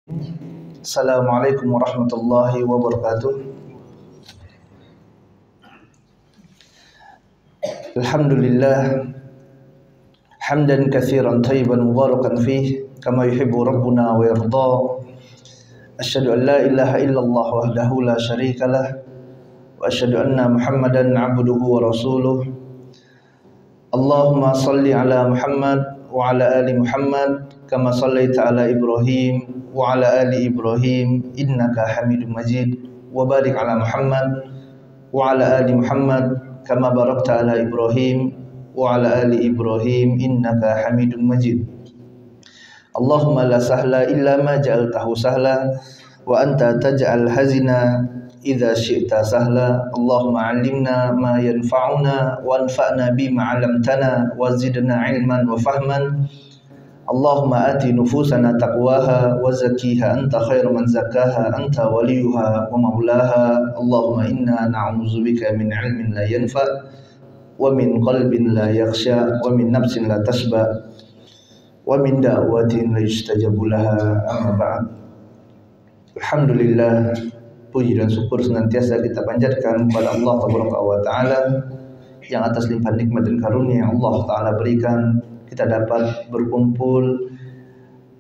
Assalamualaikum warahmatullahi wabarakatuh. Alhamdulillah hamdan katsiran thayyiban mubarakan fih kama yuhibbu rabbuna wa yarda. Asyhadu an la ilaha illallah wahdahu la syarikalah wa asyhadu anna Muhammadan abduhu wa rasuluh. Allahumma salli ala Muhammad wa ala ali Muhammad kama sallaita ala Ibrahim wa ala ali Ibrahim innaka Hamidum Majid wa barik ala Muhammad wa ala ali Muhammad kama barakta ala Ibrahim wa ala ali Ibrahim innaka Hamidum Majid. Allahumma la sahla illa ma ja'altahu sahla wa anta taj'al hazina idza syi'ta sahla. Allahumma 'allimna ma yanfa'una wanfa'na bima 'allamtana wa zidna 'ilman wa fahman. Allahumma ati nufusana taqwaha wa zakkiha anta khairu man zakkaha anta waliyuha wa maulaha. Allahumma inna na'udzubika min 'ilmin la yanfa' wa min qalbin la yakhsha wa min nafsin la tashba wa min da'watin la yustajabu laha. Amma ba'd. Alhamdulillah, puji dan syukur senantiasa kita panjatkan kepada Allah Taala yang atas limpahan nikmat dan karunia yang Allah Taala berikan kita dapat berkumpul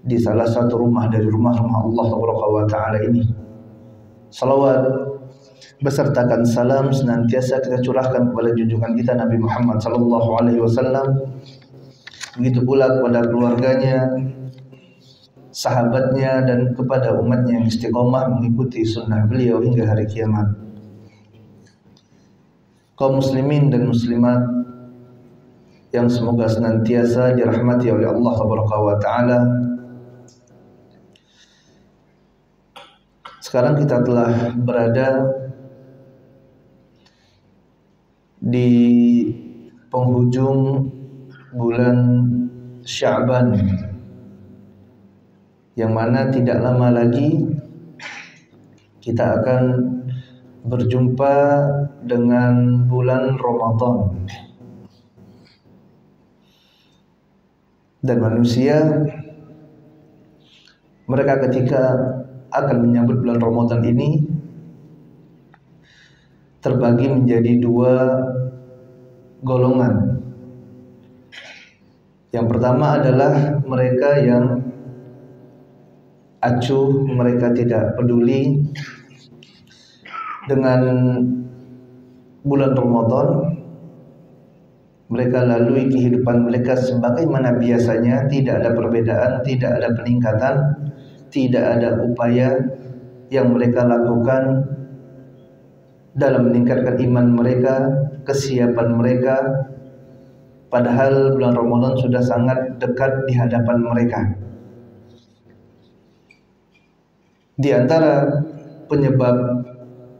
di salah satu rumah dari rumah-rumah Allah Taala ini. Salawat besertakan salam senantiasa kita curahkan kepada junjungan kita Nabi Muhammad sallallahu alaihi wasallam. Begitu pula kepada keluarganya, sahabatnya dan kepada umatnya yang istiqomah mengikuti sunnah beliau hingga hari kiamat. Kaum muslimin dan muslimat yang semoga senantiasa dirahmati oleh Allah Taala. Sekarang kita telah berada di penghujung bulan Sya'ban, yang mana tidak lama lagi kita akan berjumpa dengan bulan Ramadan. Dan manusia, mereka ketika akan menyambut bulan Ramadan ini terbagi menjadi dua golongan. Yang pertama adalah mereka yang acuh, mereka tidak peduli dengan bulan Ramadan. Mereka lalui kehidupan mereka sebagaimana biasanya, tidak ada perbedaan, tidak ada peningkatan, tidak ada upaya yang mereka lakukan dalam meningkatkan iman mereka, kesiapan mereka, padahal bulan Ramadan sudah sangat dekat di hadapan mereka. Di antara penyebab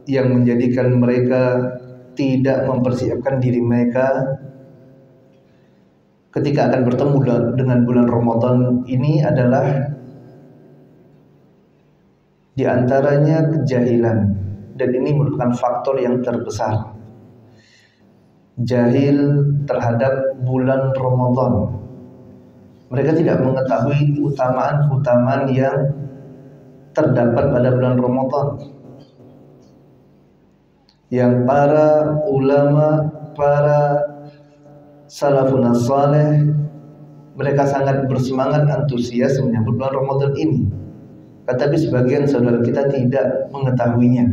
yang menjadikan mereka tidak mempersiapkan diri mereka ketika akan bertemu dengan bulan Ramadan ini adalah di antaranya kejahilan, dan ini merupakan faktor yang terbesar. Jahil terhadap bulan Ramadan. Mereka tidak mengetahui keutamaan-keutamaan yang terdapat pada bulan Ramadan yang para ulama, para salafun saleh, mereka sangat bersemangat, antusias menyambut bulan Ramadan ini. Tetapi sebagian saudara kita tidak mengetahuinya.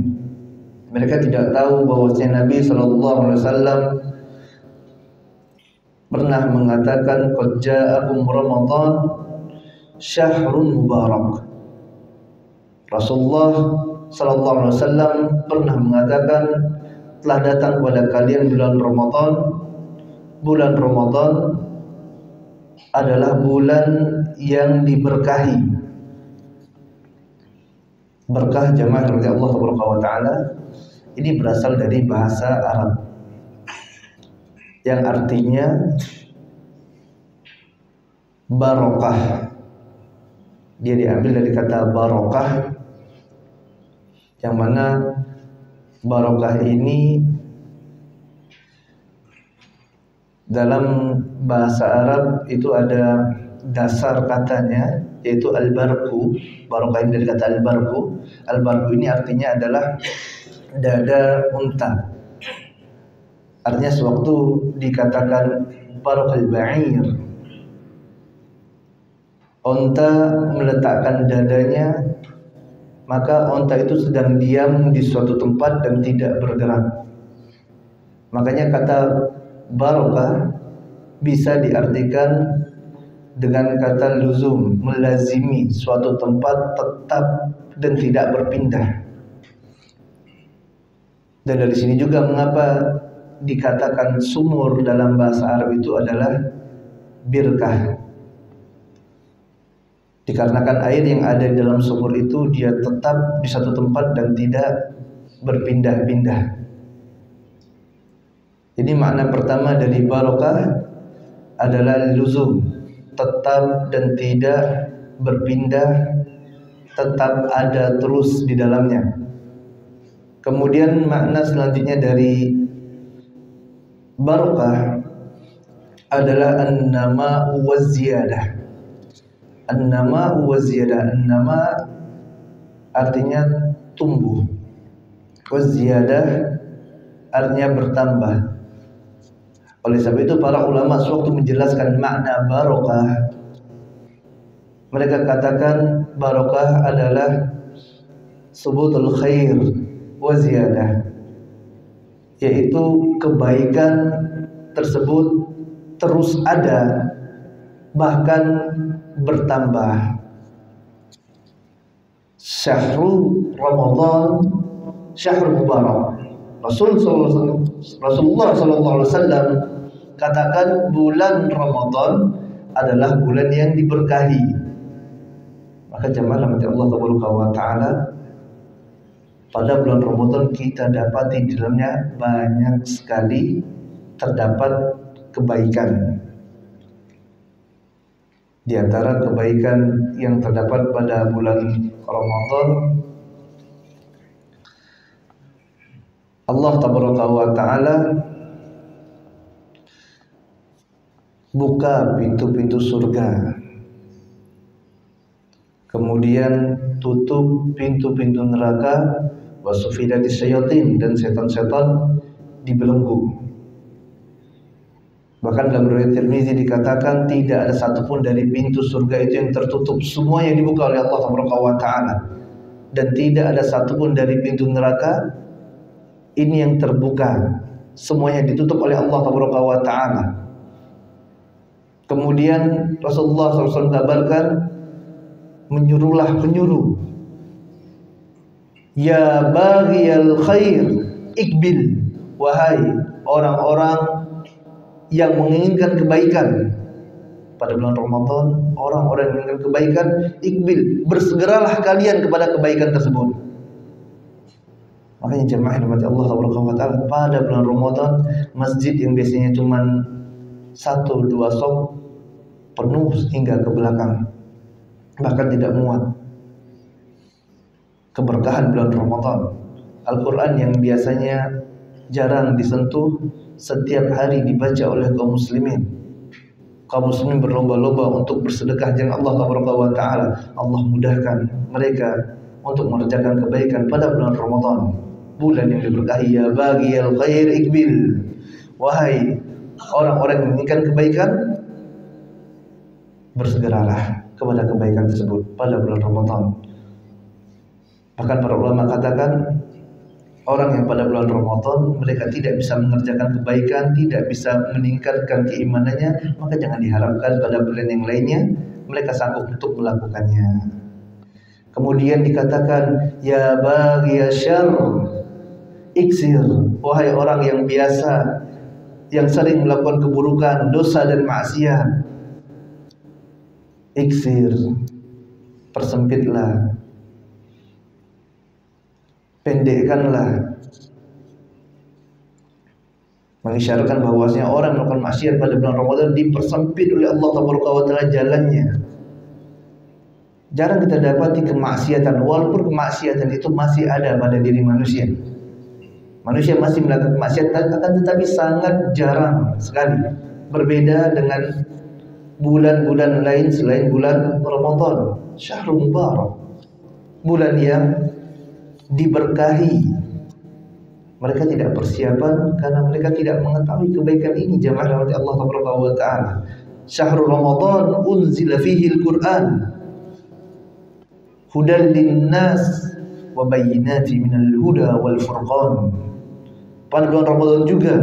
Mereka tidak tahu bahwasanya Nabi sallallahu alaihi wasallam pernah mengatakan, qad ja'akum Ramadan syahrun mubarak. Rasulullah sallallahu alaihi wasallam pernah mengatakan, telah datang kepada kalian bulan Ramadan. Bulan Ramadan adalah bulan yang diberkahi. Berkah jamaah dari Allah Taala ini berasal dari bahasa Arab yang artinya barokah. Dia diambil dari kata barokah, yang mana barokah ini dalam bahasa Arab itu ada dasar katanya yaitu al-barku. Barokah ini dari kata al-barku. Al-barku ini artinya adalah dada unta. Artinya sewaktu dikatakan barakal ba'ir, unta meletakkan dadanya, maka unta itu sedang diam di suatu tempat dan tidak bergerak. Makanya kata barokah bisa diartikan dengan kata luzum, melazimi suatu tempat tetap dan tidak berpindah. Dan dari sini juga mengapa dikatakan sumur dalam bahasa Arab itu adalah birkah. Dikarenakan air yang ada di dalam sumur itu dia tetap di satu tempat dan tidak berpindah-pindah. Jadi makna pertama dari barokah adalah luzum, tetap dan tidak berpindah, tetap ada terus di dalamnya. Kemudian makna selanjutnya dari barokah adalah an-nama wa ziyadah. An-nama wa ziyadah. An-nama artinya tumbuh, wa ziyadah artinya bertambah. Oleh sebab itu para ulama sewaktu menjelaskan makna barokah, mereka katakan barokah adalah subutul khair wa ziyadah, yaitu kebaikan tersebut terus ada bahkan bertambah. Syahrul Ramadan syahrul mubarak. Rasulullah sallallahu alaihi wasallam katakan bulan Ramadan adalah bulan yang diberkahi. Maka jemaah rahmati Allah wa taala, pada bulan Ramadan kita dapati di dalamnya banyak sekali terdapat kebaikan. Di antara kebaikan yang terdapat pada bulan Ramadan, Allah tabaraka wa ta'ala buka pintu-pintu surga, kemudian tutup pintu-pintu neraka, wasufidatis syayatin, dan setan-setan dibelenggu. Bahkan dalam riwayat Tirmizi dikatakan tidak ada satupun dari pintu surga itu yang tertutup, semuanya dibuka oleh Allah tabaraka wa ta'ala, dan tidak ada satupun dari pintu neraka ini yang terbuka, semuanya ditutup oleh Allah tabaraka wa ta'ala. Kemudian Rasulullah SAW kabarkan, penyuruh, ya baghiyal khair ikbil, wahai orang-orang yang menginginkan kebaikan pada bulan Ramadan, orang-orang yang menginginkan kebaikan, ikbil, bersegeralah kalian kepada kebaikan tersebut. Makanya jemaah rahmati Allah taala, pada bulan Ramadan masjid yang biasanya cuma 1-2 shop penuh hingga ke belakang, bahkan tidak muat. Keberkahan bulan Ramadan, Al-Quran yang biasanya jarang disentuh setiap hari dibaca oleh kaum muslimin. Kaum muslimin berlomba-lomba untuk bersedekah jalan Allah taala. Allah mudahkan mereka untuk mengerjakan kebaikan pada bulan Ramadan, bulan yang diberkahi. Ya baghiyal khair ikbil, wahai orang-orang yang menginginkan kebaikan, bersegeralah kepada kebaikan tersebut pada bulan Ramadan. Bahkan para ulama katakan, orang yang pada bulan Ramadan mereka tidak bisa mengerjakan kebaikan, tidak bisa meningkatkan keimanannya, maka jangan diharapkan pada bulan yang lainnya mereka sanggup untuk melakukannya. Kemudian dikatakan, ya baghiyasyarr iksir, wahai orang yang biasa, yang sering melakukan keburukan, dosa dan maksiat, iksir, persempitlah, pendekkanlah. Mengisyaratkan bahwasanya orang melakukan maksiat pada bulan Ramadan dipersempit oleh Allah Taala jalannya. Jarang kita dapati kemaksiatan, walaupun kemaksiatan itu masih ada pada diri manusia. Manusia masih melakukan kemaksiatan, akan tetapi sangat jarang sekali. Berbeda dengan bulan-bulan lain selain bulan Ramadan. Syahrul Mubarak, bulan yang diberkahi. Mereka tidak persiapan karena mereka tidak mengetahui kebaikan ini. Jamaah rahmati Allah wa ta'ala. Syahrul Ramadan unzila fihi al-Quran hudan linnas wa bayyinati minal huda wal furqan. Pada bulan Ramadan juga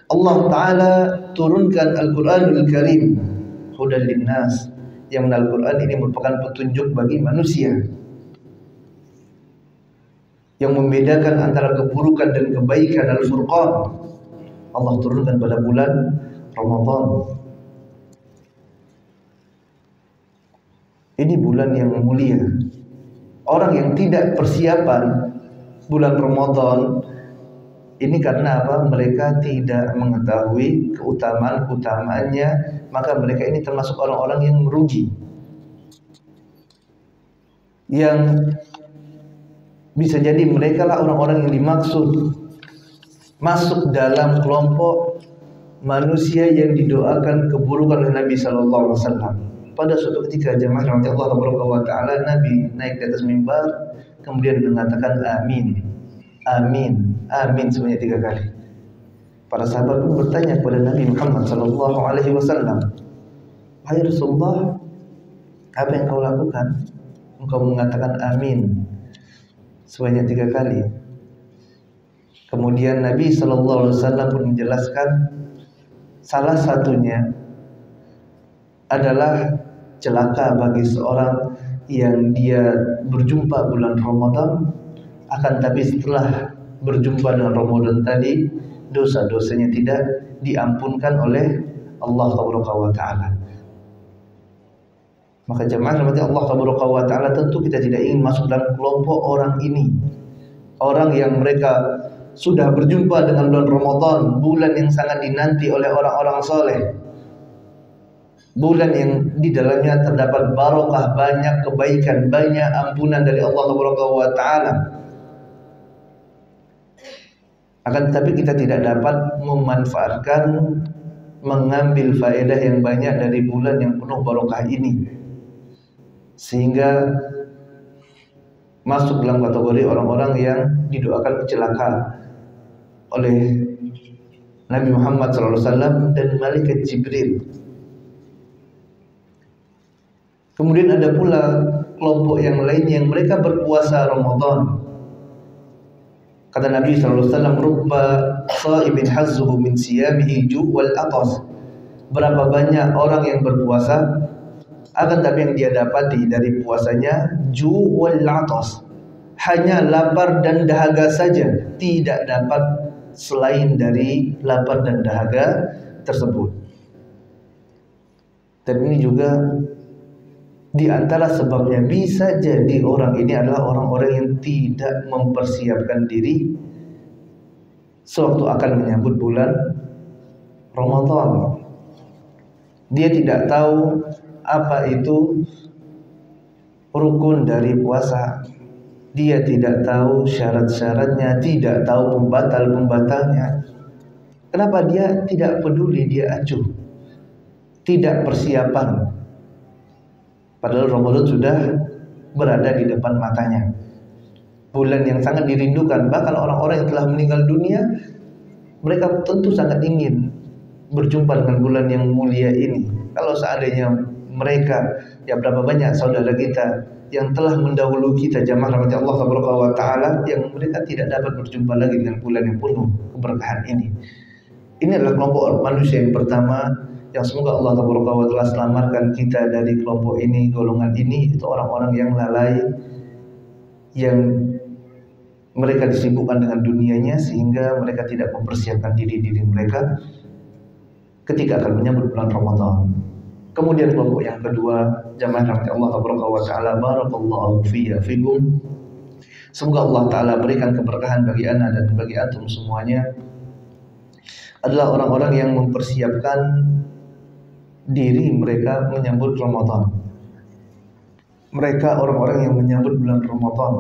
Allah Ta'ala turunkan Al-Quranul Karim hudan linnas, yang mana Al-Quran ini merupakan petunjuk bagi manusia yang membedakan antara keburukan dan kebaikan. Al-Furqan Allah turunkan pada bulan Ramadan. Ini bulan yang mulia. Orang yang tidak persiapan bulan Ramadan ini karena apa? Mereka tidak mengetahui keutamaan-utamaannya, maka mereka ini termasuk orang-orang yang merugi, yang bisa jadi mereka lah orang-orang yang dimaksud masuk dalam kelompok manusia yang didoakan keburukan oleh Nabi Sallallahu Alaihi Wasallam. Pada suatu ketika jemaah rahmati Allah wa ta'ala, Nabi naik di atas mimbar kemudian mengatakan amin, amin, amin sebanyak 3 kali. Para sahabat pun bertanya kepada Nabi Muhammad Sallallahu Alaihi Wasallam, wahai Rasulullah, apa yang kau lakukan? Engkau mengatakan amin sebanyak 3 kali. Kemudian Nabi Sallallahu Alaihi Wasallam pun menjelaskan salah satunya adalah celaka bagi seorang yang dia berjumpa bulan Ramadan, akan tapi setelah berjumpa dengan Ramadan tadi dosa-dosanya tidak diampunkan oleh Allah wa ta'ala. Maka jemaah rahmati Allah wa ta'ala, tentu kita tidak ingin masuk dalam kelompok orang ini. Orang yang mereka sudah berjumpa dengan bulan Ramadan, bulan yang sangat dinanti oleh orang-orang soleh, bulan yang di dalamnya terdapat barokah, banyak kebaikan, banyak ampunan dari Allah wa ta'ala. Akan tetapi kita tidak dapat memanfaatkan, mengambil faedah yang banyak dari bulan yang penuh barokah ini, sehingga masuk dalam kategori orang-orang yang didoakan celaka oleh Nabi Muhammad SAW dan malaikat Jibril. Kemudian ada pula kelompok yang lain yang mereka berpuasa Ramadan. Kata Nabi SAW, rubba sha'imin hazzuhu min siyamihi ju' wal atas. Berapa banyak orang yang berpuasa, akan tapi yang dia dapati dari puasanya ju' wal atas, hanya lapar dan dahaga saja, tidak dapat selain dari lapar dan dahaga tersebut. Dan ini juga di antara sebabnya bisa jadi orang ini adalah orang-orang yang tidak mempersiapkan diri sewaktu akan menyambut bulan Ramadan. Dia tidak tahu apa itu rukun dari puasa. Dia tidak tahu syarat-syaratnya, tidak tahu pembatal-pembatalnya. Kenapa dia tidak peduli, dia acuh, tidak persiapan. Padahal Ramadan sudah berada di depan matanya. Bulan yang sangat dirindukan. Bahkan orang-orang yang telah meninggal dunia, mereka tentu sangat ingin berjumpa dengan bulan yang mulia ini. Kalau seandainya mereka, ya berapa banyak saudara kita yang telah mendahului kita, jamaah rahmati Allah wa ta'ala, yang mereka tidak dapat berjumpa lagi dengan bulan yang penuh keberkahan ini. Ini adalah kelompok manusia yang pertama, yang semoga Allah wa ta'ala selamatkan kita dari kelompok ini, golongan ini. Itu orang-orang yang lalai, yang mereka disibukkan dengan dunianya sehingga mereka tidak mempersiapkan diri mereka ketika akan menyambut bulan Ramadan. Kemudian kelompok yang kedua, jamaah rahmati Allah wa ta'ala, barakallahu fiyya fikum. Semoga Allah Ta'ala berikan keberkahan bagi ana dan bagi antum semuanya, adalah orang-orang yang mempersiapkan diri mereka menyambut Ramadan. Mereka orang-orang yang menyambut bulan Ramadan.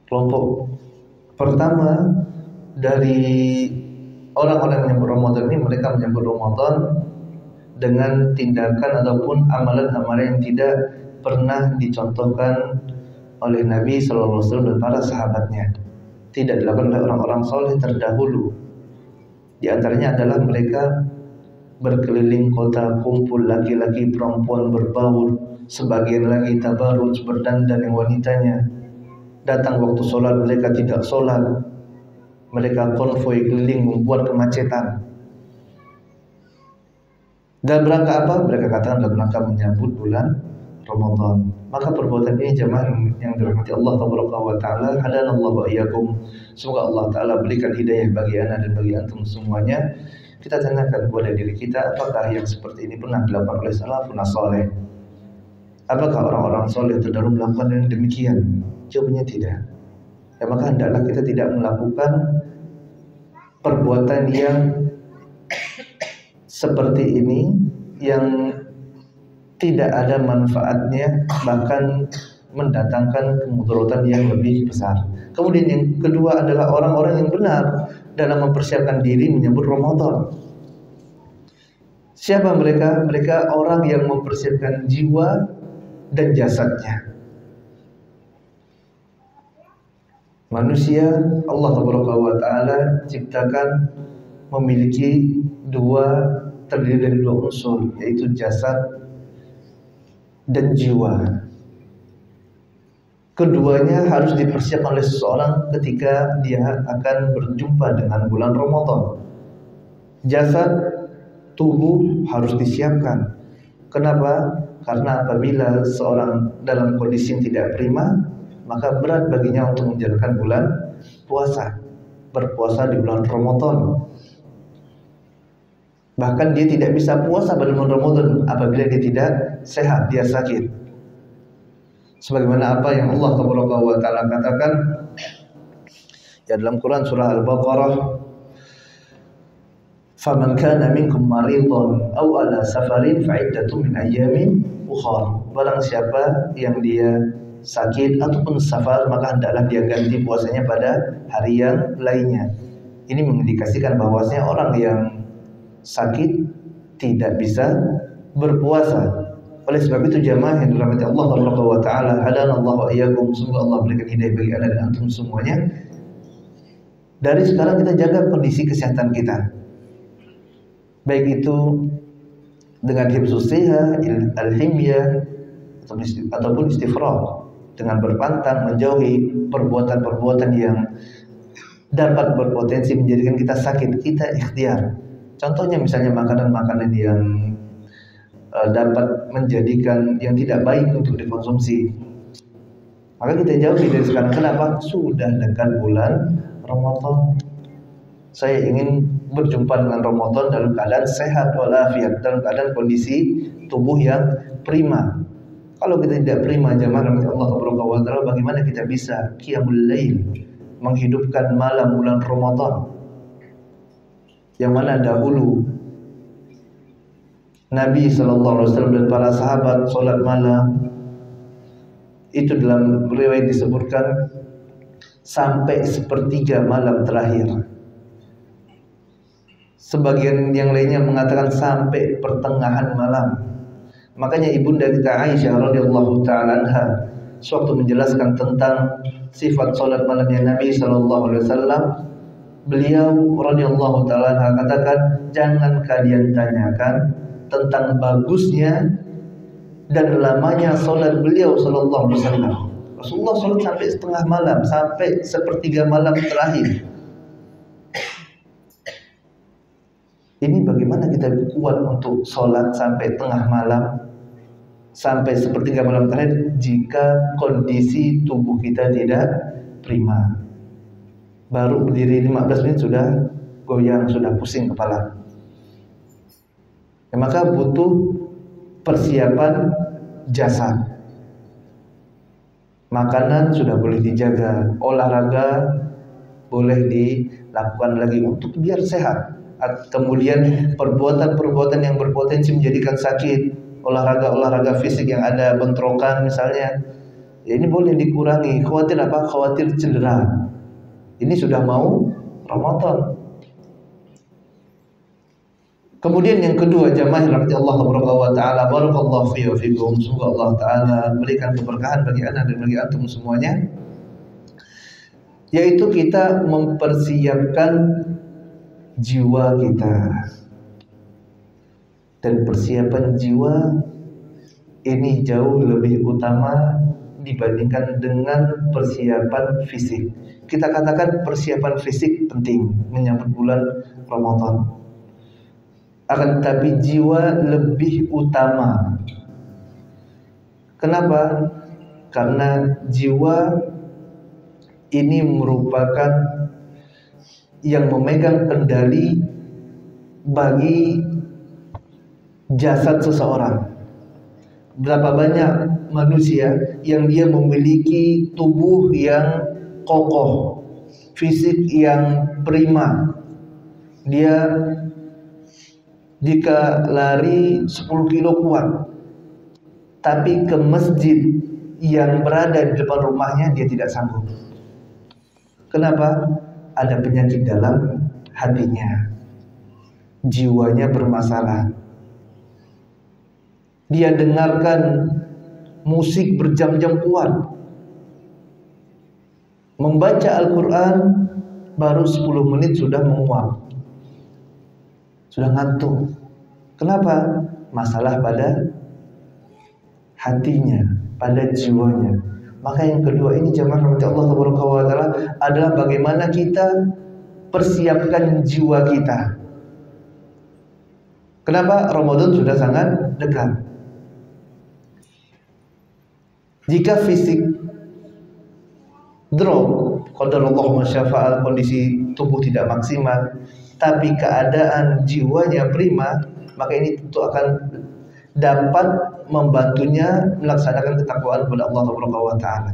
Kelompok pertama dari orang-orang yang menyambut Ramadan ini mereka menyambut Ramadan dengan tindakan ataupun amalan-amalan yang tidak pernah dicontohkan oleh Nabi Sallallahu Alaihi Wasallam dan para sahabatnya, tidak dilakukan oleh orang-orang soleh terdahulu. Di antaranya adalah mereka berkeliling kota, kumpul laki-laki perempuan berbaur, sebagian lagi tabaruj berdandan yang wanitanya. Datang waktu sholat mereka tidak sholat, mereka konvoi keliling membuat kemacetan. Dan berangka apa? Mereka katakan dalam rangka menyambut bulan Ramadan. Maka perbuatan ini jemaah yang dirahmati Allah Taala, hadanallahu wa iyyakum. Semoga Allah Taala berikan hidayah bagi ana dan bagi antum semuanya. Kita tanyakan kepada diri kita, apakah yang seperti ini pernah dilakukan oleh salafun saleh? Apakah orang-orang soleh terdahulu melakukan yang demikian? Jawabannya tidak. Ya, maka hendaklah kita tidak melakukan perbuatan yang seperti ini yang tidak ada manfaatnya, bahkan mendatangkan kemudaratan yang lebih besar. Kemudian yang kedua adalah orang-orang yang benar dalam mempersiapkan diri menyambut Ramadan. Siapa mereka? Mereka orang yang mempersiapkan jiwa dan jasadnya. Manusia Allah Taala ciptakan memiliki terdiri dari dua unsur, yaitu jasad dan jiwa. Keduanya harus dipersiapkan oleh seseorang ketika dia akan berjumpa dengan bulan Ramadan. Jasad, tubuh harus disiapkan. Kenapa? Karena apabila seorang dalam kondisi yang tidak prima, maka berat baginya untuk menjalankan bulan puasa, berpuasa di bulan Ramadan. Bahkan dia tidak bisa puasa pada bulan Ramadan apabila dia tidak sehat, dia sakit. Sebagaimana apa yang Allah Taala katakan ya dalam Quran surah Al-Baqarah, "Faman kana minkum maridan aw ala safarin fa'iddatun min ayyamin ukhra." Barang siapa yang dia sakit ataupun safar, maka hendaklah dia ganti puasanya pada hari yang lainnya. Ini mengindikasikan bahwasanya orang yang sakit tidak bisa berpuasa. Oleh sebab itu jamaah yang dirahmati Allah Taala, hadanallahu wa iyyakum. Semoga Allah berikan hidayah bagi anda dan antum semuanya. Dari sekarang kita jaga kondisi kesehatan kita, baik itu dengan hifzus siha, al-himyah ataupun istifrah, dengan berpantang menjauhi perbuatan-perbuatan yang dapat berpotensi menjadikan kita sakit. Kita ikhtiar. Contohnya misalnya makanan-makanan yang dapat menjadikan yang tidak baik untuk dikonsumsi, maka kita jauhi dari sekarang. Kenapa? Sudah dekat bulan Ramadan. Saya ingin berjumpa dengan Ramadan dalam keadaan sehat walafiat, dalam keadaan kondisi tubuh yang prima. Kalau kita tidak prima, jemaah Allah Taala, bagaimana kita bisa qiyamul lail, menghidupkan malam bulan Ramadan, yang mana dahulu Nabi Sallallahu Alaihi Wasallam dan para sahabat sholat malam itu dalam riwayat disebutkan sampai sepertiga malam terakhir. Sebagian yang lainnya mengatakan sampai pertengahan malam. Makanya ibunda kita Aisyah radhiyallahu taala anha sewaktu menjelaskan tentang sifat sholat malamnya Nabi Sallallahu Alaihi Wasallam, beliau radhiyallahu taala anha katakan, jangan kalian tanyakan tentang bagusnya dan lamanya sholat beliau Sallallahu Alaihi Wasallam. Rasulullah sholat sampai setengah malam, sampai sepertiga malam terakhir. Ini bagaimana kita kuat untuk sholat sampai tengah malam, sampai sepertiga malam terakhir, jika kondisi tubuh kita tidak prima. Baru berdiri 15 menit sudah goyang, sudah pusing kepala. Ya, maka butuh persiapan jasad. Makanan sudah boleh dijaga, olahraga boleh dilakukan lagi untuk biar sehat. Kemudian perbuatan-perbuatan yang berpotensi menjadikan sakit, olahraga-olahraga fisik yang ada bentrokan misalnya, ya ini boleh dikurangi. Khawatir apa? Khawatir cedera. Ini sudah mau Ramadan. Kemudian yang kedua, jamaah rahmati Allah wa taala, barakallahu fi wa fikum. Semoga Allah taala berikan keberkahan bagi anda dan bagi antum semuanya, yaitu kita mempersiapkan jiwa kita. Dan persiapan jiwa ini jauh lebih utama dibandingkan dengan persiapan fisik. Kita katakan persiapan fisik penting menyambut bulan Ramadan, akan tetapi jiwa lebih utama. Kenapa? Karena jiwa ini merupakan yang memegang kendali bagi jasad seseorang. Berapa banyak manusia yang dia memiliki tubuh yang kokoh, fisik yang prima. Dia jika lari 10 kilo kuat, tapi ke masjid yang berada di depan rumahnya dia tidak sanggup. Kenapa? Ada penyakit dalam hatinya, jiwanya bermasalah. Dia dengarkan musik berjam-jam kuat, membaca Al-Quran baru 10 menit sudah menguap, sudah ngantuk. Kenapa? Masalah pada hatinya, pada jiwanya. Maka yang kedua ini jemaah rahmati Allah wa taala adalah bagaimana kita persiapkan jiwa kita. Kenapa? Ramadan sudah sangat dekat. Jika fisik drop, qadarullah masyafa'al, kondisi tubuh tidak maksimal, tapi keadaan jiwanya prima, maka ini tentu akan dapat membantunya melaksanakan ketakwaan kepada Allah Subhanahu wa taala.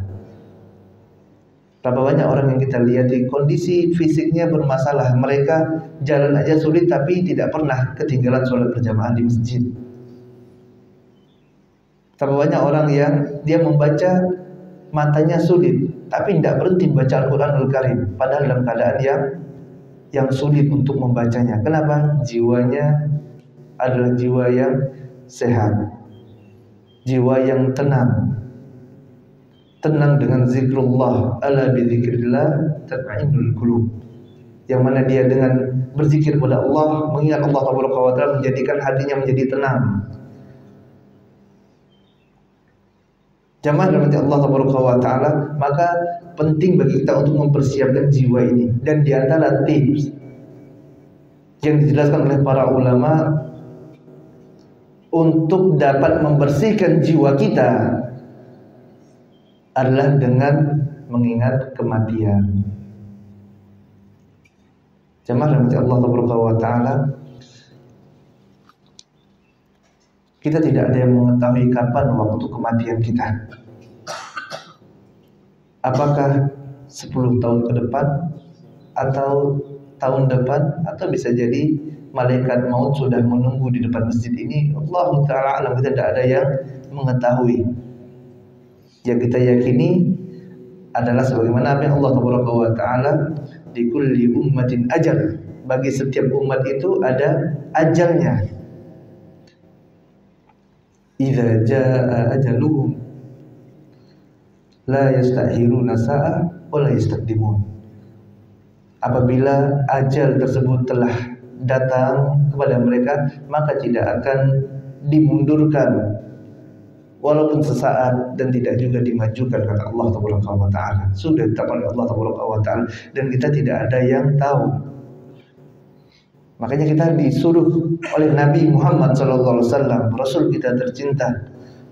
Berapa banyak orang yang kita lihat di kondisi fisiknya bermasalah, mereka jalan aja sulit tapi tidak pernah ketinggalan sholat berjamaah di masjid. Berapa banyak orang yang dia membaca matanya sulit tapi tidak berhenti membaca Al-Quranul Karim, padahal dalam keadaan yang sulit untuk membacanya. Kenapa? Jiwanya adalah jiwa yang sehat, jiwa yang tenang dengan zikrullah. Ala bi zikrillah tatma'innul qulub. Yang mana dia dengan berzikir kepada Allah, mengingat Allah Taala, menjadikan hatinya menjadi tenang. Jamaah rahmati Allah Taala, maka penting bagi kita untuk mempersiapkan jiwa ini. Dan di antara tips yang dijelaskan oleh para ulama untuk dapat membersihkan jiwa kita adalah dengan mengingat kematian. Jamaah rahmati Allah taala, kita tidak ada yang mengetahui kapan waktu kematian kita. Apakah 10 tahun ke depan, atau tahun depan, atau bisa jadi malaikat maut sudah menunggu di depan masjid ini. Allah Ta'ala alam, kita tidak ada yang mengetahui. Yang kita yakini adalah sebagaimana apa yang Allah Ta'ala, di kulli ummatin ajal, bagi setiap umat itu ada ajalnya. Idza jaa ajaluhum la yastakhiruna sa'ah wa la yastaqdimun. Apabila ajal tersebut telah datang kepada mereka, maka tidak akan dimundurkan walaupun sesaat, dan tidak juga dimajukan, kata Allah Taala. Sudah ditetapkan oleh Allah Taala, dan kita tidak ada yang tahu. Makanya kita disuruh oleh Nabi Muhammad SAW, Rasul kita tercinta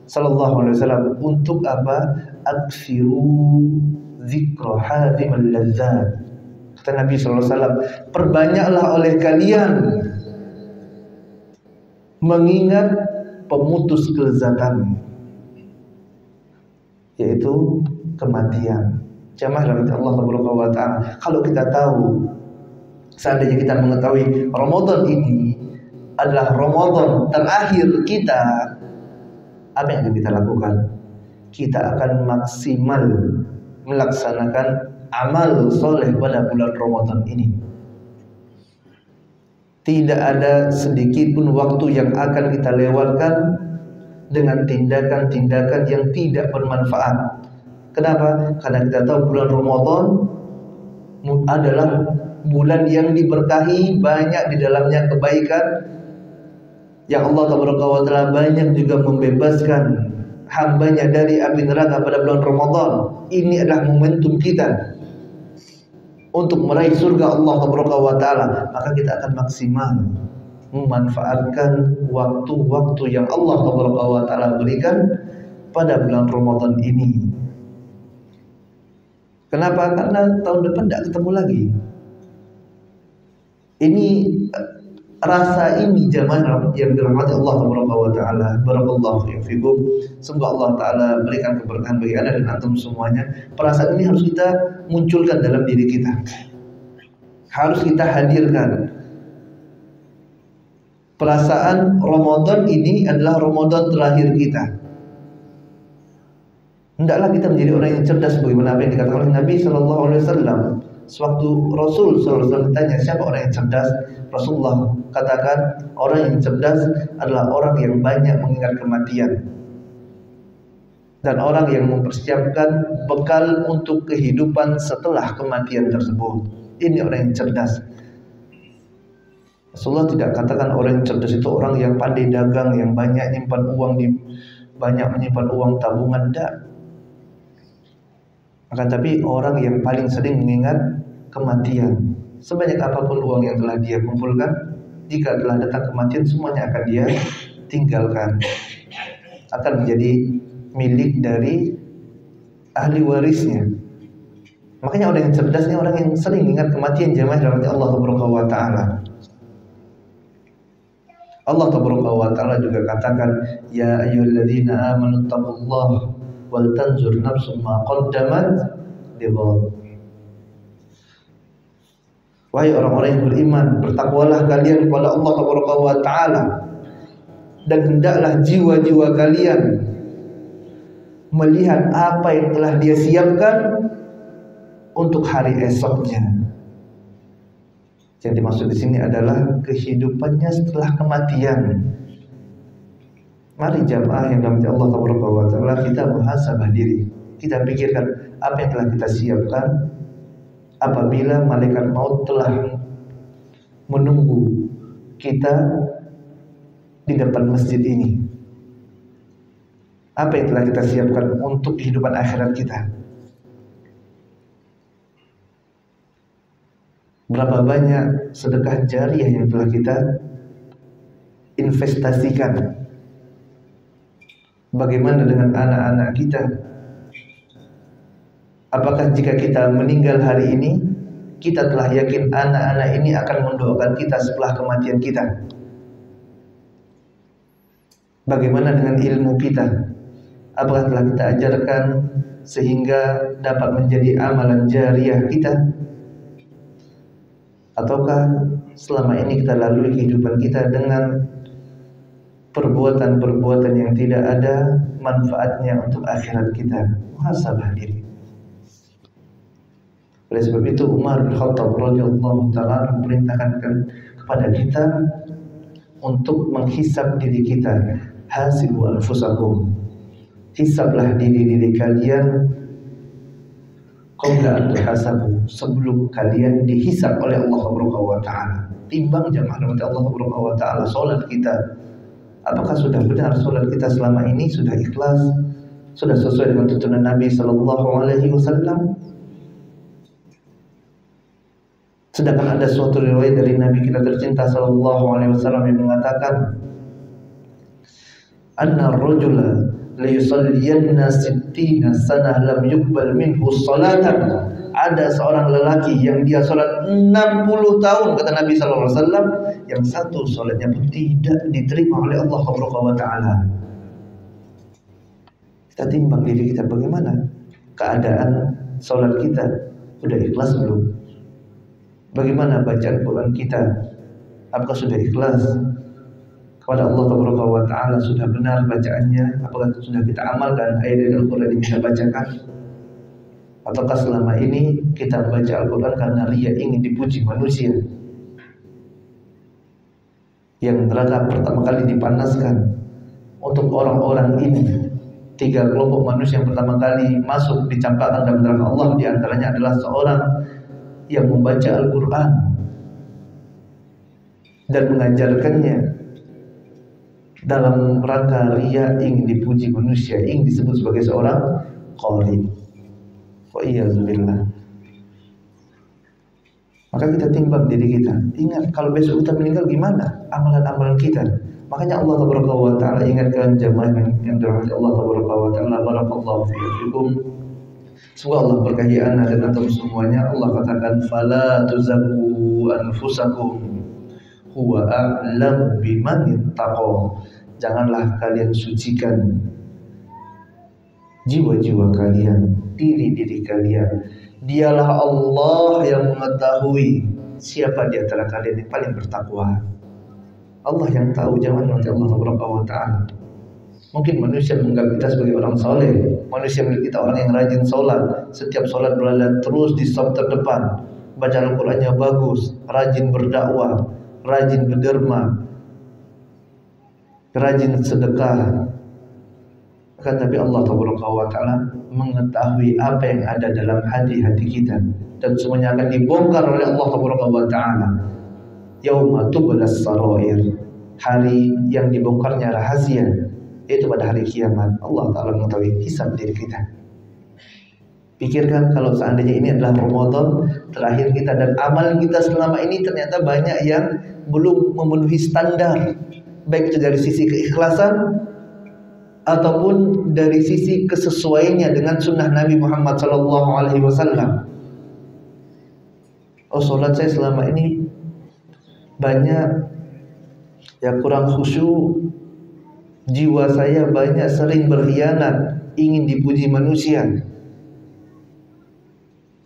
SAW, untuk apa? Aksiru zikra hadhimal ladzat. Kata Nabi SAW, perbanyaklah oleh kalian mengingat pemutus kelezatan, yaitu kematian. Jamaah rahmati Allah Taala, kalau kita tahu, seandainya kita mengetahui Ramadan ini adalah Ramadan terakhir kita, apa yang akan kita lakukan? Kita akan maksimal melaksanakan amal soleh pada bulan Ramadan ini. Tidak ada sedikit pun waktu yang akan kita lewatkan dengan tindakan-tindakan yang tidak bermanfaat. Kenapa? Karena kita tahu bulan Ramadan adalah bulan yang diberkahi, banyak di dalamnya kebaikan, yang Allah Taala banyak juga membebaskan hambanya dari api neraka pada bulan Ramadan. Ini adalah momentum kita untuk meraih surga Allah Taala. Maka kita akan maksimal memanfaatkan waktu-waktu yang Allah Taala berikan pada bulan Ramadan ini. Kenapa? Karena tahun depan tidak ketemu lagi. Ini rasa ini jamaah yang dirahmati Allah Taala. Barakallahu fiikum. Semoga Allah Taala berikan keberkahan bagi anda dan antum semuanya. Perasaan ini harus kita munculkan dalam diri kita. Harus kita hadirkan. Perasaan Ramadan ini adalah Ramadan terakhir kita. Hendaklah kita menjadi orang yang cerdas bagaimana apa yang dikatakan oleh Nabi sallallahu alaihi wasallam. Sewaktu Rasul sallallahu alaihi wasallam ditanya siapa orang yang cerdas, Rasulullah katakan orang yang cerdas adalah orang yang banyak mengingat kematian dan orang yang mempersiapkan bekal untuk kehidupan setelah kematian tersebut. Ini orang yang cerdas. Rasulullah tidak katakan orang yang cerdas itu orang yang pandai dagang, yang banyak menyimpan uang tabungan, tidak. Akan tapi orang yang paling sering mengingat kematian. Sebanyak apapun uang yang telah dia kumpulkan, jika telah datang kematian semuanya akan dia tinggalkan, akan menjadi milik dari ahli warisnya. Makanya orang yang cerdasnya orang yang sering ingat kematian, jamaah rahmati Allah Subhanahu wa taala. Allah Subhanahu wa taala juga katakan, ya ayyuhalladzina amanu taqullaha wal tanzur nafsum ma qaddamat lighad. Wahai orang-orang yang beriman, bertakwalah kalian kepada Allah Subhanahu wa taala, dan hendaklah jiwa-jiwa kalian melihat apa yang telah dia siapkan untuk hari esoknya. Yang dimaksud di sini adalah kehidupannya setelah kematian. Mari jamaah yang dirahmati Allah Taala, kita muhasabah diri. Kita pikirkan apa yang telah kita siapkan apabila malaikat maut telah menunggu kita di depan masjid ini. Apa yang telah kita siapkan untuk kehidupan akhirat kita? Berapa banyak sedekah jariah yang telah kita investasikan? Bagaimana dengan anak-anak kita? Apakah jika kita meninggal hari ini, kita telah yakin anak-anak ini akan mendoakan kita setelah kematian kita? Bagaimana dengan ilmu kita? Apakah telah kita ajarkan sehingga dapat menjadi amalan jariah kita? Ataukah selama ini kita lalui kehidupan kita dengan perbuatan-perbuatan yang tidak ada manfaatnya untuk akhirat kita? Muhasabah diri. Oleh sebab itu Umar bin Khattab radhiyallahu taala memerintahkan kepada kita untuk menghisab diri kita. Hasibu anfusakum. Hisablah diri-diri kalian qabla an tuhasabu, sebelum kalian dihisab oleh Allah Subhanahu wa taala. Timbang jamaah rahmat Allah Subhanahu wa taala salat kita. Apakah sudah benar salat kita selama ini? Sudah ikhlas? Sudah sesuai dengan tuntunan Nabi sallallahu alaihi wasallam? Sedangkan ada suatu riwayat dari Nabi kita tercinta sallallahu alaihi wasallam yang mengatakan, anna ar-rajula la yusalliyanna sittina sanah lam yuqbal minhu salatan. Ada seorang lelaki yang dia salat 60 tahun kata Nabi sallallahu alaihi wasallam, yang satu salatnya pun tidak diterima oleh Allah Subhanahu wa taala. Kita timbang diri kita, bagaimana keadaan salat kita? Sudah ikhlas belum? Bagaimana bacaan Quran kita? Apakah sudah ikhlas kepada Allah Subhanahu wa taala? Sudah benar bacaannya? Apakah sudah kita amalkan ayat Al-Qur'an yang kita bacakan? Ataukah selama ini kita baca Al-Qur'an karena ria, ingin dipuji manusia? yang neraka pertama kali dipanaskan untuk orang-orang ini. 3 kelompok manusia yang pertama kali masuk dicampakkan dalam neraka Allah, di antaranya adalah seorang yang membaca Al-Quran dan mengajarkannya dalam rangka riya, ingin dipuji manusia, ingin disebut sebagai seorang qari. Wa iyyazubillah. Maka kita timbang diri kita. Ingat, kalau besok kita meninggal gimana amalan-amalan kita? Makanya Allah Taala ingatkan jamaah yang dirahmati Allah Taala, barakallahu fiikum. Semoga Allah berkahi ana dan antum semuanya. Allah katakan, fala tuzakku anfusakum huwa a'lamu biman ittaqa. Janganlah kalian sucikan jiwa-jiwa kalian, diri-diri kalian. Dialah Allah yang mengetahui siapa di antara kalian yang paling bertakwa. Allah yang tahu, jangan nanti Allah Taala. Mungkin manusia menganggap kita sebagai orang soleh, manusia melihat kita orang yang rajin sholat, setiap sholat berada terus di saf terdepan, baca Al-Qurannya bagus, rajin berdakwah, rajin berderma, rajin sedekah. Akan tapi Allah Taala mengetahui apa yang ada dalam hati-hati kita, dan semuanya akan dibongkar oleh Allah Taala. Yauma tublas sarair, hari yang dibongkarnya rahasia, yaitu pada hari kiamat. Allah Ta'ala mengetahui hisab diri kita. Pikirkan kalau seandainya ini adalah Ramadan terakhir kita, dan amal kita selama ini ternyata banyak yang belum memenuhi standar, baik itu dari sisi keikhlasan ataupun dari sisi kesesuaiannya dengan sunnah Nabi Muhammad SAW. Oh, sholat saya selama ini banyak ya kurang khusyuk, jiwa saya banyak sering berkhianat, ingin dipuji manusia,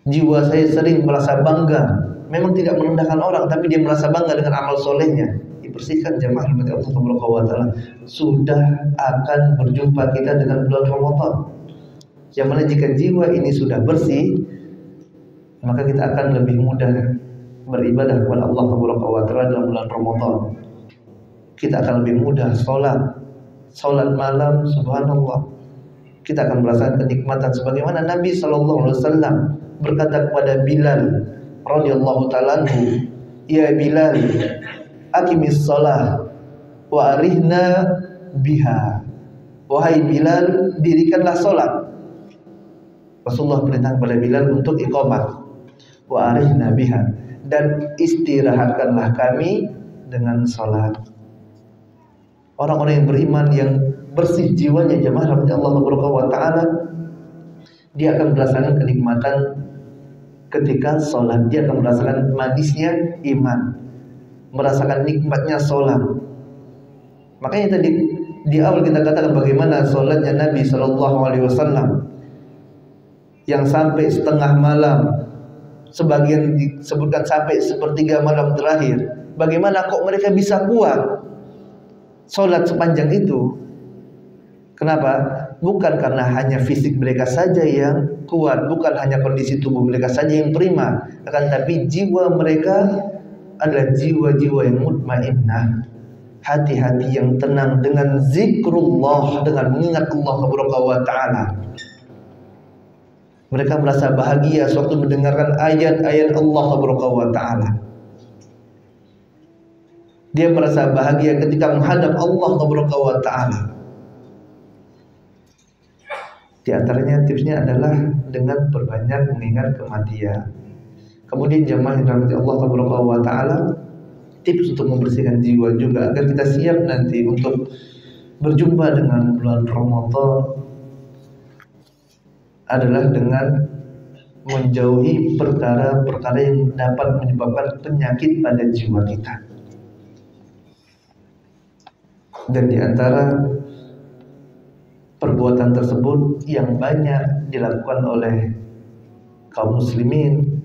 jiwa saya sering merasa bangga, memang tidak merendahkan orang, tapi dia merasa bangga dengan amal solehnya. Dibersihkan jemaah rahmati Allah Subhanahu wa taala. Sudah akan berjumpa kita dengan bulan Ramadan, yang mana jika jiwa ini sudah bersih, maka kita akan lebih mudah beribadah kepada Allah Subhanahu wa taala dalam bulan Ramadan. Kita akan lebih mudah salat malam, subhanallah. Kita akan merasakan kenikmatan sebagaimana Nabi sallallahu alaihi wasallam berkata kepada Bilal radhiyallahu ta'ala anhu, "Ya Bilal, aqimis shalah wa arihna biha." Wahai Bilal, dirikanlah salat. Rasulullah perintah kepada Bilal untuk iqamah. Wa arihna biha, dan istirahatkanlah kami dengan salat. Orang-orang yang beriman yang bersih jiwanya, jemaah rahmati Allah Subhanahu wa taala, dia akan merasakan kenikmatan ketika sholat, dia akan merasakan manisnya iman, merasakan nikmatnya sholat. Makanya tadi di awal kita katakan bagaimana sholatnya Nabi SAW yang sampai setengah malam, sebagian disebutkan sampai sepertiga malam terakhir. Bagaimana kok mereka bisa kuat sholat sepanjang itu? Kenapa? Bukan karena hanya fisik mereka saja yang kuat, bukan hanya kondisi tubuh mereka saja yang prima, akan tapi jiwa mereka adalah jiwa-jiwa yang mutmainnah, hati-hati yang tenang dengan zikrullah, dengan mengingat Allah Subhanahu wa taala. Mereka merasa bahagia sewaktu mendengarkan ayat-ayat Allah Subhanahu wa taala. Dia merasa bahagia ketika menghadap Allah Subhanahu wa taala. Di antaranya tipsnya adalah dengan berbanyak mengingat kematian. Kemudian jemaah yang dirahmati Allah Subhanahu wa taala, tips untuk membersihkan jiwa juga agar kita siap nanti untuk berjumpa dengan bulan Ramadan adalah dengan menjauhi perkara-perkara yang dapat menyebabkan penyakit pada jiwa kita. Dan di antara perbuatan tersebut yang banyak dilakukan oleh kaum muslimin,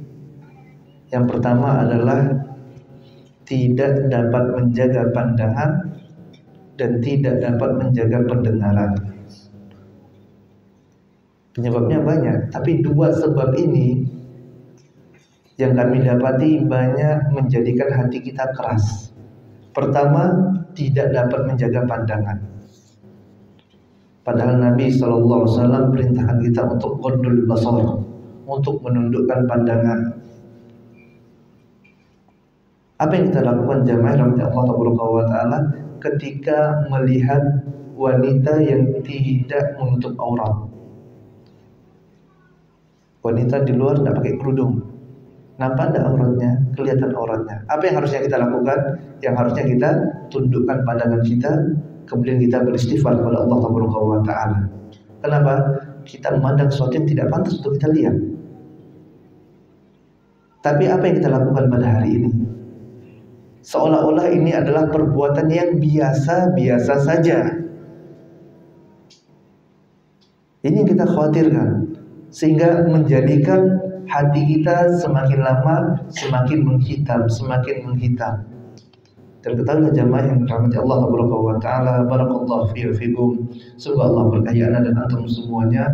yang pertama adalah tidak dapat menjaga pandangan dan tidak dapat menjaga pendengaran. Penyebabnya banyak, tapi dua sebab ini yang kami dapati banyak menjadikan hati kita keras, Pertama, tidak dapat menjaga pandangan. Padahal Nabi SAW perintahkan kita untuk ghaddul basar, untuk menundukkan pandangan. Apa yang kita lakukan jamaah rahmati Allah Ta'ala ketika melihat wanita yang tidak menutup aurat? Wanita di luar tidak pakai kerudung, nampak tidak auratnya, kelihatan auratnya. Apa yang harusnya kita lakukan? Yang harusnya kita tundukkan pandangan kita, kemudian kita beristighfar kepada Allah Ta'ala. Kenapa? Kita memandang sesuatu yang tidak pantas untuk kita lihat. Tapi apa yang kita lakukan pada hari ini? Seolah-olah ini adalah perbuatan yang biasa-biasa saja. Ini yang kita khawatirkan, sehingga menjadikan hati kita semakin lama semakin menghitam, semakin menghitam. Dan ketahuilah jamaah yang dirahmati Allah Ta'ala, barakallahu fi fikum. Semoga Allah berkahi ana dan antum semuanya.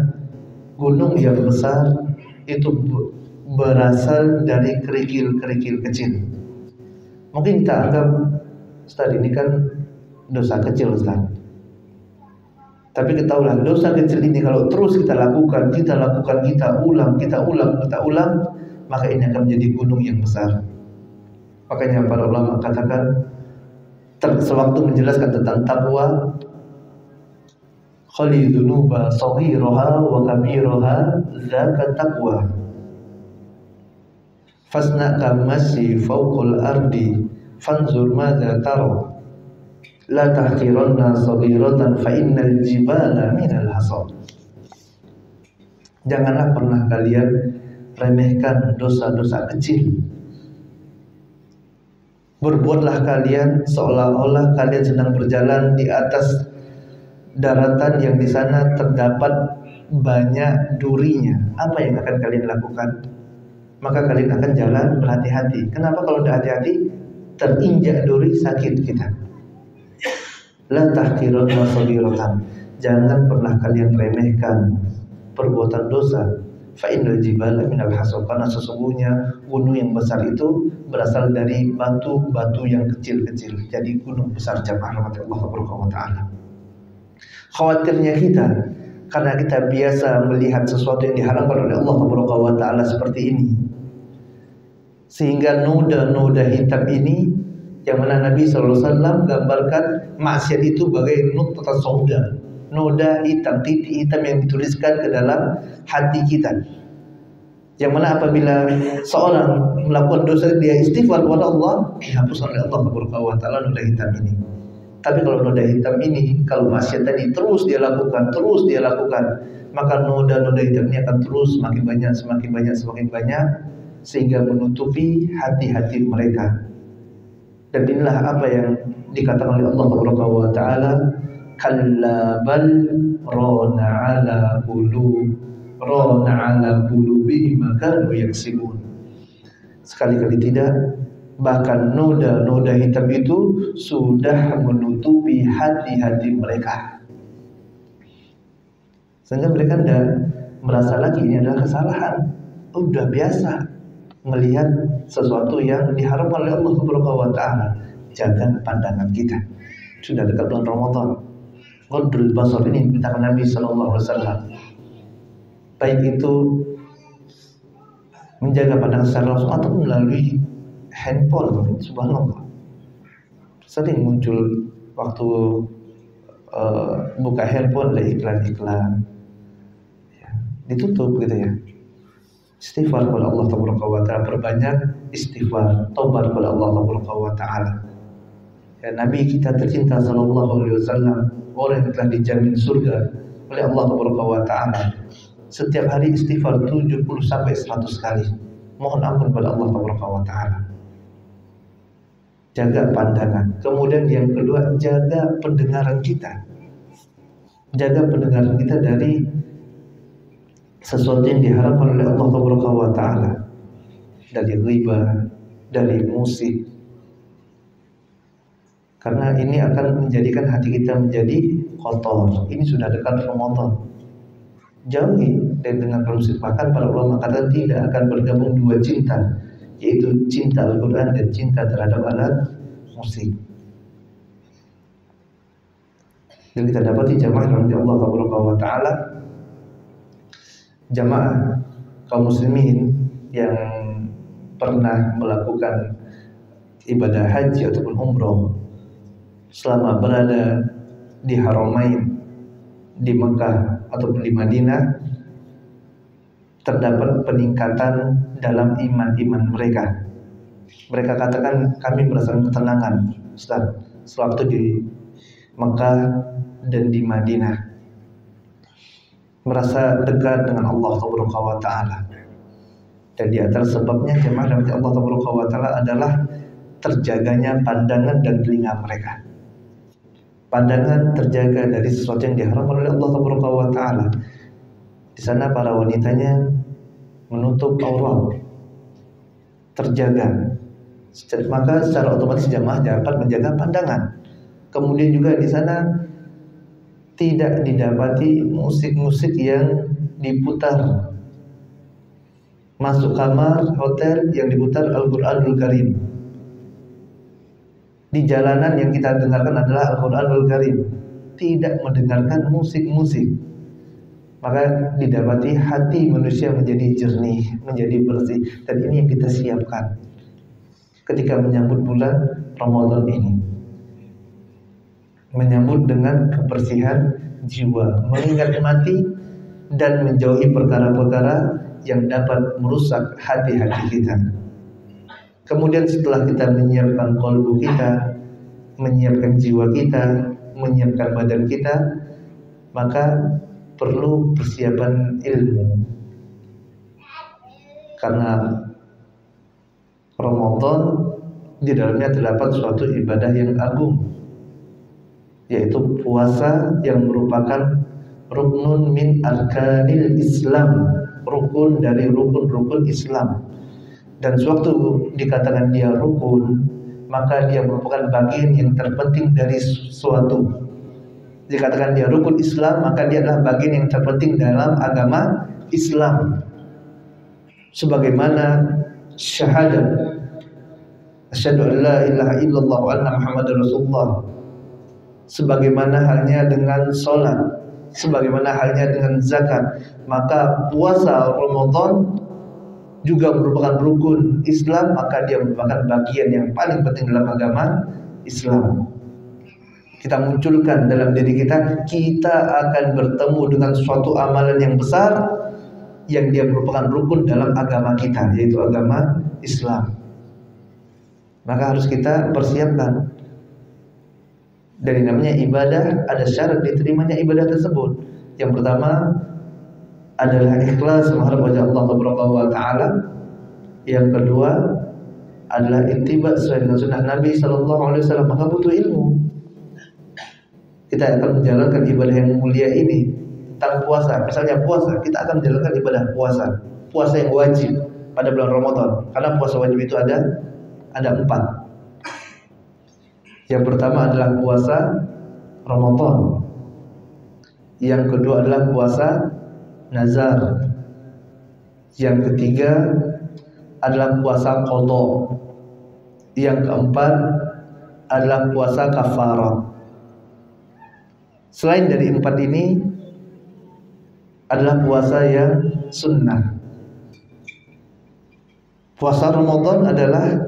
Gunung yang besar itu berasal dari kerikil-kerikil kecil. Mungkin kita anggap, Ustaz, ini kan dosa kecil, Ustaz. Tapi ketahuilah, dosa kecil ini kalau terus kita lakukan, kita ulang, maka ini akan menjadi gunung yang besar. Makanya para ulama katakan, sewaktu menjelaskan tentang takwa, khali dzunuba saghiraha wa kabiraha dzaka taqwa. Fasna kamasi fawqal ardi fanzur madza tara. La tahqiranna saghiratan fa innal jibala minal hasad. Janganlah pernah kalian remehkan dosa-dosa kecil. Berbuatlah kalian seolah-olah kalian sedang berjalan di atas daratan yang di sana terdapat banyak durinya. Apa yang akan kalian lakukan? Maka kalian akan jalan berhati-hati. Kenapa kalau tidak hati-hati? Terinjak duri, sakit kita. La tahqirun wa saghiratan. Jangan pernah kalian remehkan perbuatan dosa. Fa innal jibala minal hasab. Karena sesungguhnya gunung yang besar itu berasal dari batu-batu yang kecil-kecil. Jadi gunung besar jamaah rahmatullah Ta'ala. Khawatirnya kita, karena kita biasa melihat sesuatu yang diharamkan oleh Allah Ta'ala seperti ini, sehingga noda-noda hitam ini, yang mana Nabi SAW gambarkan maksiat itu bagai nutfah sauda, noda hitam, titik hitam yang dituliskan ke dalam hati kita. Yang mana apabila seorang melakukan dosa, dia istighfar kepada Allah, dihapuskan oleh Allah Ta'ala noda hitam ini. Tapi kalau noda hitam ini, kalau maksiat tadi terus dia lakukan, maka noda-noda hitam ini akan terus semakin banyak, sehingga menutupi hati-hati mereka. Dan inilah apa yang dikatakan oleh Allah Ta'ala, kalla bal rana ala qulubihim ma kanu yaksibun. Sekali-kali tidak, bahkan noda-noda hitam itu sudah menutupi hati-hati mereka, sehingga mereka tidak merasa lagi ini adalah kesalahan. Udah biasa melihat sesuatu yang diharamkan oleh Allah Subhanahu wa Ta'ala. Jaga pandangan kita. Sudah dekat bulan Ramadan. Ghaddul basar ini dimintakan Nabi sallallahu alaihi wasallam. Baik itu menjaga pandangan secara langsung atau melalui handphone. Subhanallah. Sering muncul waktu buka handphone ada iklan-iklan. Ya, ditutup gitu ya. Istighfar kepada Allah Ta'ala, perbanyak istighfar, taubat kepada Allah Ta'ala. Ya, Nabi kita tercinta sallallahu alaihi wasallam, orang yang telah dijamin surga oleh Allah Ta'ala, setiap hari istighfar 70 sampai 100 kali. Mohon ampun kepada Allah Ta'ala. Jaga pandangan. Kemudian yang kedua, jaga pendengaran kita. Jaga pendengaran kita dari sesuatu yang diharapkan oleh Allah Ta'ala, dari riba, dari musik, karena ini akan menjadikan hati kita menjadi kotor. Ini sudah dekat Ramadan. Jauhi dan dengan musik. Bahkan para ulama kata tidak akan bergabung dua cinta, yaitu cinta Al-Quran dan cinta terhadap alat musik. Yang kita dapati jamaah rahmati Allah Taala, jamaah kaum muslimin yang pernah melakukan ibadah haji ataupun umroh selama berada di Haramain, di Mekah ataupun di Madinah, terdapat peningkatan dalam iman mereka. Mereka katakan, kami merasakan ketenangan Ustaz sewaktu di Mekah dan di Madinah, merasa dekat dengan Allah Taala. Dan di antara sebabnya jemaah rahmati Allah Taala adalah terjaganya pandangan dan telinga mereka. Pandangan terjaga dari sesuatu yang diharamkan oleh Allah Taala. Di sana para wanitanya menutup aurat, terjaga. Maka secara otomatis jamaah dapat menjaga pandangan. Kemudian juga di sana tidak didapati musik-musik yang diputar. Masuk kamar hotel yang diputar Al-Qur'anul Karim. Di jalanan yang kita dengarkan adalah Al-Qur'anul Karim. Tidak mendengarkan musik-musik. Maka didapati hati manusia menjadi jernih, menjadi bersih. Dan ini yang kita siapkan ketika menyambut bulan Ramadan ini. Menyambut dengan kebersihan jiwa, mengingat mati dan menjauhi perkara-perkara yang dapat merusak hati-hati kita. Kemudian setelah kita menyiapkan qalbu kita, menyiapkan jiwa kita, menyiapkan badan kita, maka perlu persiapan ilmu. Karena Ramadan di dalamnya terdapat suatu ibadah yang agung, yaitu puasa yang merupakan ruknun min arkanil Islam, rukun dari rukun-rukun Islam. Dan sewaktu dikatakan dia rukun, maka dia merupakan bagian yang terpenting dari suatu. Dikatakan dia rukun Islam, maka dia adalah bagian yang terpenting dalam agama Islam. Sebagaimana syahadat asyhadu an la ilaha illallah wa anna muhammadar rasulullah, sebagaimana halnya dengan sholat, sebagaimana halnya dengan zakat, maka puasa Ramadan juga merupakan rukun Islam, maka dia merupakan bagian yang paling penting dalam agama Islam. Kita munculkan dalam diri kita, kita akan bertemu dengan suatu amalan yang besar yang dia merupakan rukun dalam agama kita, yaitu agama Islam. Maka harus kita persiapkan. Dari namanya ibadah, ada syarat diterimanya ibadah tersebut. Yang pertama adalah ikhlas mengharap wajah Allah Subhanahu wa taala. Yang kedua adalah ittiba sesuai dengan sunnah Nabi sallallahu alaihi wasallam. Maka butuh ilmu. Kita akan menjalankan ibadah yang mulia ini tentang puasa. Misalnya puasa, kita akan menjalankan ibadah puasa yang wajib pada bulan Ramadan. Karena puasa wajib itu ada 4. Yang pertama adalah puasa Ramadan. Yang kedua adalah puasa nazar. Yang ketiga adalah puasa qadha. Yang keempat adalah puasa kafarah. Selain dari 4 ini adalah puasa yang sunnah. Puasa Ramadan adalah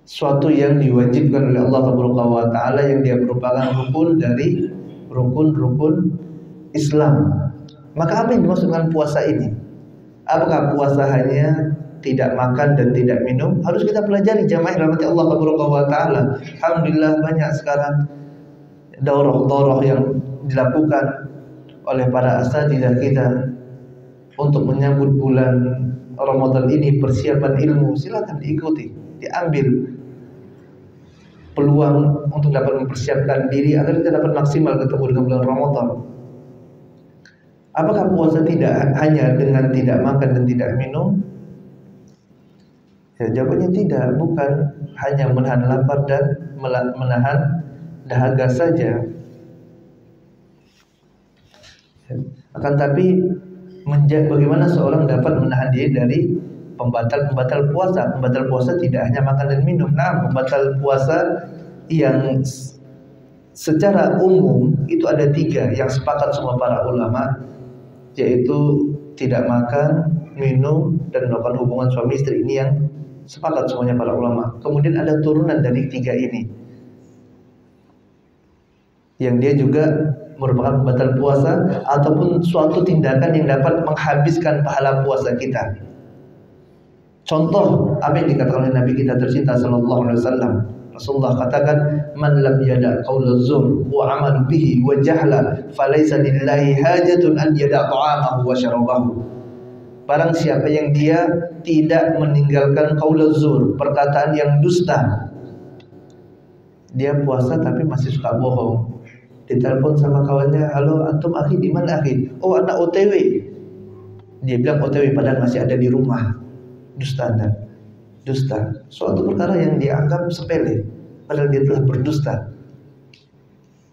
suatu yang diwajibkan oleh Allah Subhanahu wa taala, yang dia merupakan rukun dari rukun-rukun Islam. Maka apa yang dimaksud dengan puasa ini? Apakah puasa hanya tidak makan dan tidak minum? Harus kita pelajari jamaah rahmati Allah Subhanahu wa taala. Alhamdulillah banyak sekarang daurah-daurah yang dilakukan oleh para asatidzah kita untuk menyambut bulan Ramadan ini, persiapan ilmu. Silakan diikuti, diambil peluang untuk dapat mempersiapkan diri agar kita dapat maksimal ketemu dengan bulan Ramadan. Apakah puasa tidak hanya dengan tidak makan dan tidak minum? Ya, jawabannya tidak, bukan hanya menahan lapar dan menahan dahaga saja. Akan tapi bagaimana seorang dapat menahan diri dari pembatal puasa. Pembatal puasa tidak hanya makan dan minum. Nah, pembatal puasa yang secara umum itu ada 3 yang sepakat semua para ulama, yaitu tidak makan, minum, dan melakukan hubungan suami istri. Ini yang sepakat semuanya para ulama. Kemudian ada turunan dari 3 ini, yang dia juga merupakan pembatal puasa ataupun suatu tindakan yang dapat menghabiskan pahala puasa kita. Contoh apa yang dikatakan oleh Nabi kita tercinta sallallahu alaihi wasallam. Rasulullah katakan, "Man lam yada' qaulaz zur wa 'amal bihi wa jahla, falaysa lillahi hajatun an yada' ta'amahu wa syarabahu." Barang siapa yang dia tidak meninggalkan qaulaz zur, perkataan yang dusta. Dia puasa tapi masih suka bohong. Ditelepon sama kawannya, "Halo, antum akhi di mana akhi?" "Oh, anak OTW." Dia bilang OTW padahal masih ada di rumah. Dusta Anda. Dusta. Suatu perkara yang dianggap sepele padahal dia telah berdusta.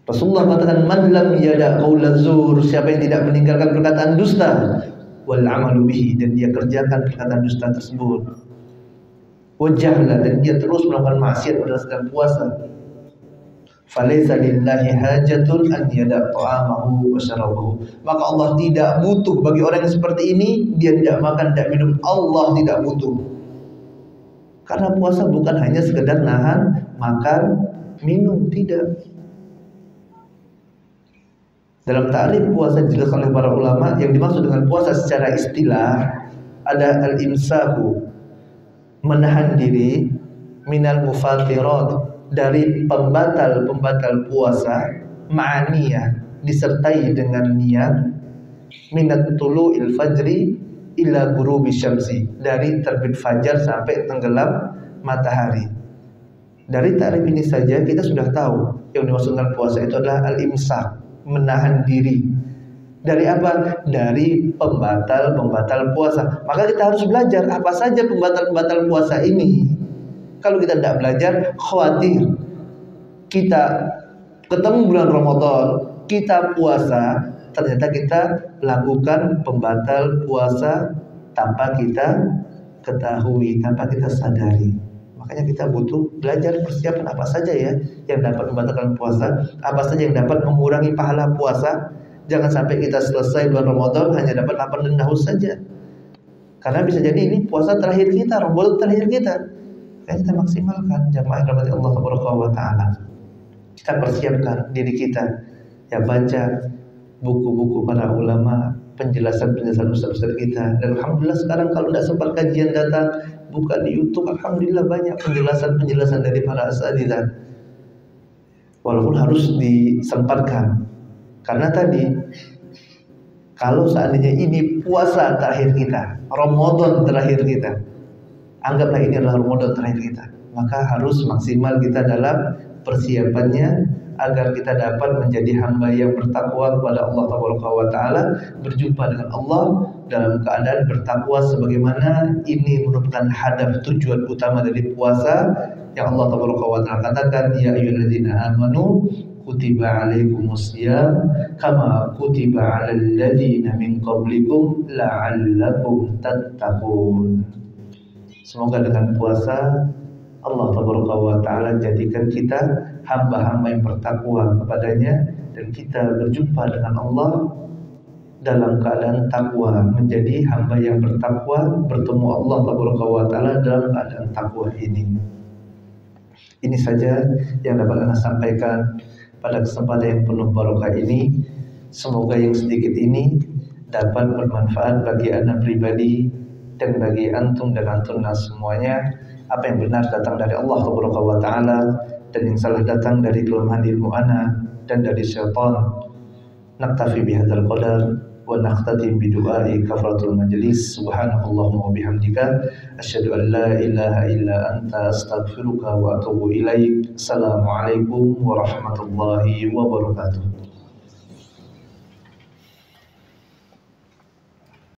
Rasulullah katakan, "Man lam yada' qaulaz zur," siapa yang tidak meninggalkan perkataan dusta, wal 'amalu bihi, dan dia kerjakan perkataan dusta tersebut, wajahlah, dan dia terus melakukan maksiat pada sedang puasa, falaysa lillahi hajatun an yada' ta'amahu wa syarabahu, maka Allah tidak butuh bagi orang yang seperti ini, dia tidak makan, tidak minum, Allah tidak butuh. Karena puasa bukan hanya sekedar nahan makan, minum, tidak. Dalam ta'rif puasa dijelaskan oleh para ulama, yang dimaksud dengan puasa secara istilah ada al-imsaku, menahan diri, minal mufattirat, dari pembatal-pembatal puasa, ma'aniyah, disertai dengan niat, minat tulu'il fajri ila ghurubi syamsi, dari terbit fajar sampai tenggelam matahari. Dari ta'rif ini saja kita sudah tahu yang dimaksud dengan puasa itu adalah al-imsak, menahan diri. Dari apa? Dari pembatal-pembatal puasa. Maka kita harus belajar apa saja pembatal-pembatal puasa ini. Kalau kita tidak belajar, khawatir kita ketemu bulan Ramadan, kita puasa, ternyata kita lakukan pembatal puasa tanpa kita ketahui, tanpa kita sadari. Makanya kita butuh belajar persiapan apa saja ya yang dapat membatalkan puasa, apa saja yang dapat mengurangi pahala puasa. Jangan sampai kita selesai bulan Ramadan hanya dapat lapar dan haus saja. Karena bisa jadi ini puasa terakhir kita, Ramadan terakhir kita. Kita maksimalkan jamaah rahmati Allah subhanahu wa ta'ala. Kita persiapkan diri kita, ya, baca buku-buku para ulama, penjelasan-penjelasan ustaz-ustaz kita. Dan alhamdulillah sekarang kalau tidak sempat kajian datang, buka di YouTube, alhamdulillah banyak penjelasan-penjelasan dari para asatidzah. Walaupun harus disempatkan. Karena tadi kalau seandainya ini puasa terakhir kita, Ramadan terakhir kita, anggaplah ini adalah Ramadan terakhir kita, maka harus maksimal kita dalam persiapannya agar kita dapat menjadi hamba yang bertakwa kepada Allah Taala, berjumpa dengan Allah dalam keadaan bertakwa, sebagaimana ini merupakan hadaf tujuan utama dari puasa yang Allah Taala katakan, "Ya ayyuhalladzina amanu kutiba alaikumusiyam kama kutiba alal ladzina min qablikum la'allakum tattaqun." Semoga dengan puasa Allah Taala jadikan kita hamba-hamba yang bertakwa kepadanya, dan kita berjumpa dengan Allah dalam keadaan takwa, menjadi hamba yang bertakwa, bertemu Allah Taala dalam keadaan takwa ini. Ini saja yang dapat Anda sampaikan pada kesempatan yang penuh barokah ini. Semoga yang sedikit ini dapat bermanfaat bagi Anda pribadi dan bagi antum dan antuna semuanya. Apa yang benar datang dari Allah Subhanahu wa taala, dan yang salah datang dari kelemahan ilmu ana dan dari syaitan. Naktafi bihadzal qadar wa naqtadim bi du'ai kafaratul majlis. Subhanallahumma wa bihamdika asyhadu an la ilaha illa anta astaghfiruka wa atubu ilaik. Assalamualaikum warahmatullahi wabarakatuh.